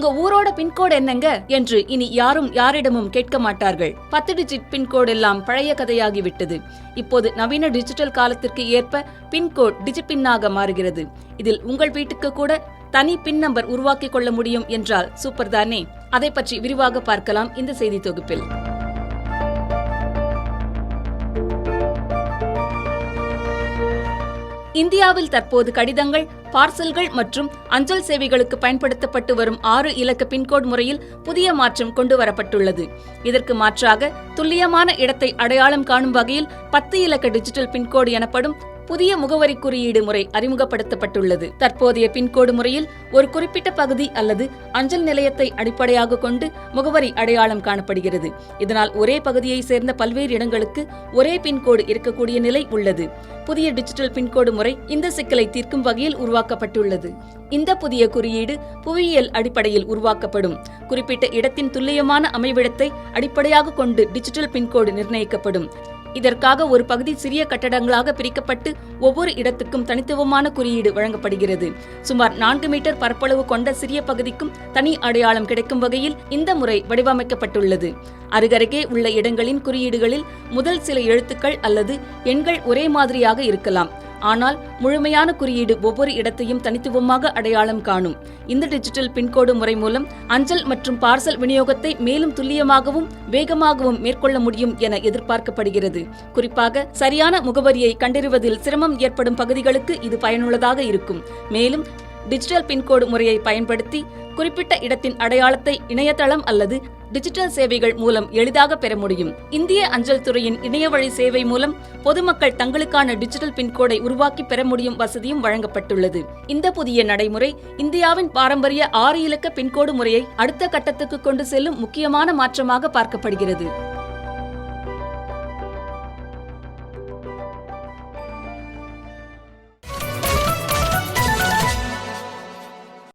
உங்க ஊரோட பின்கோடு என்னங்க என்று இனி யாரும் யாரிடமும் கேட்க மாட்டார்கள். 10 டிஜிட் பின்கோடு எல்லாம் பழைய கதையாகிவிட்டது. இப்போது நவீன டிஜிட்டல் காலத்திற்கு ஏற்ப பின்கோட் டிஜிபின்னாக மாறுகிறது. இதில் உங்கள் வீட்டுக்கு கூட தனி பின் நம்பர் உருவாக்கிக் கொள்ள முடியும் என்றால் சூப்பர் தானே? அதை பற்றி விரிவாக பார்க்கலாம் இந்த செய்தி தொகுப்பில். இந்தியாவில் தற்போது கடிதங்கள், பார்சல்கள் மற்றும் அஞ்சல் சேவைகளுக்கு பயன்படுத்தப்பட்டு வரும் 6 இலக்க பின்கோடு முறையில் புதிய மாற்றம் கொண்டு வரப்பட்டுள்ளது. இதற்கு மாற்றாக துல்லியமான இடத்தை அடையாளம் காணும் வகையில் 10 இலக்க டிஜிட்டல் பின்கோடு எனப்படும் புதிய முகவரி குறியீடு முறை அறிமுகப்படுத்தப்பட்டுள்ளது. தற்போதைய பின்கோடு முறையில் ஒரு குறிப்பிட்ட பகுதி அல்லது அஞ்சல் நிலையத்தை அடிப்படையாக கொண்டு முகவரி அடையாளம் காணப்படுகிறது. இதனால் ஒரே பகுதியை சேர்ந்த பல்வேறு இடங்களுக்கு ஒரே பின்கோடு இருக்கக்கூடிய நிலை உள்ளது. புதிய டிஜிட்டல் பின்கோடு முறை இந்த சிக்கலை தீர்க்கும் வகையில் உருவாக்கப்பட்டுள்ளது. இந்த புதிய குறியீடு புவியியல் அடிப்படையில் உருவாக்கப்படும். குறிப்பிட்ட இடத்தின் துல்லியமான அமைவிடத்தை அடிப்படையாக கொண்டு டிஜிட்டல் பின்கோடு நிர்ணயிக்கப்படும். இதற்காக ஒரு பகுதி சிறிய கட்டடங்களாக பிரிக்கப்பட்டு ஒவ்வொரு இடத்துக்கும் தனித்துவமான குறியீடு வழங்கப்படுகிறது. சுமார் 4 மீட்டர் பரப்பளவு கொண்ட சிறிய பகுதிக்கும் தனி அடையாளம் கிடைக்கும் வகையில் இந்த முறை வடிவமைக்கப்பட்டுள்ளது. அருகருகே உள்ள இடங்களின் குறியீடுகளில் முதல் சில எழுத்துக்கள் அல்லது எண்கள் ஒரே மாதிரியாக இருக்கலாம். ஆனால் முழுமையான குறியீடு ஒவ்வொரு இடத்தையும் தனித்துவமாக அடையாளம் காணும். இந்த டிஜிட்டல் பின்கோடு முறை மூலம் அஞ்சல் மற்றும் பார்சல் விநியோகத்தை மேலும் துல்லியமாகவும் வேகமாகவும் மேற்கொள்ள முடியும் என எதிர்பார்க்கப்படுகிறது. குறிப்பாக சரியான முகவரியை கண்டறிவதில் சிரமம் ஏற்படும் பகுதிகளுக்கு இது பயனுள்ளதாக இருக்கும். மேலும் டிஜிட்டல் பின்கோடு முறையை பயன்படுத்தி குறிப்பிட்ட இடத்தின் அடையாளத்தை இணையதளம் அல்லது டிஜிட்டல் சேவைகள் மூலம் எளிதாக பெற முடியும். இந்திய அஞ்சல் துறையின் இணையவழி சேவை மூலம் பொதுமக்கள் தங்களுக்கான டிஜிட்டல் பின்கோடை உருவாக்கி பெற முடியும் வசதியும் வழங்கப்பட்டுள்ளது. இந்த புதிய நடைமுறை இந்தியாவின் பாரம்பரிய 6 இலக்க பின்கோடு முறையை அடுத்த கட்டத்துக்கு கொண்டு செல்லும் முக்கியமான மாற்றமாக பார்க்கப்படுகிறது.